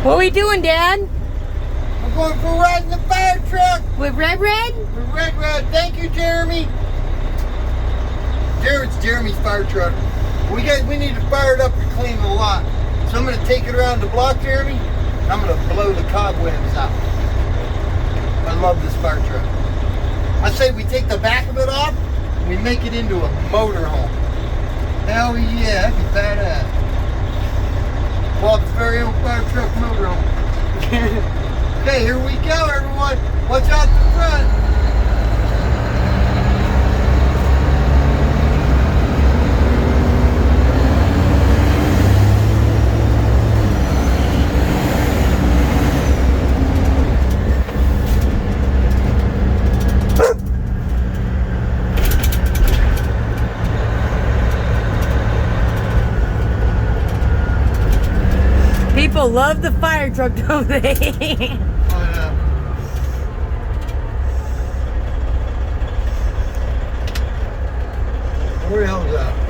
What are we doing, Dad? We're going for a ride in the fire truck. With Red Red? With Red Red. Thank you, Jeremy. It's Jeremy's fire truck. We need to fire it up to clean the lot. So I'm going to take it around the block, Jeremy. And I'm going to blow the cobwebs out. I love this fire truck. I say we take the back of it off and we make it into a motorhome. Hell yeah, that'd be badass. Bob's very own fire truck motorhome. Okay, here we go, everyone. Watch out the front. People love the fire truck, don't they? Where the hell is that?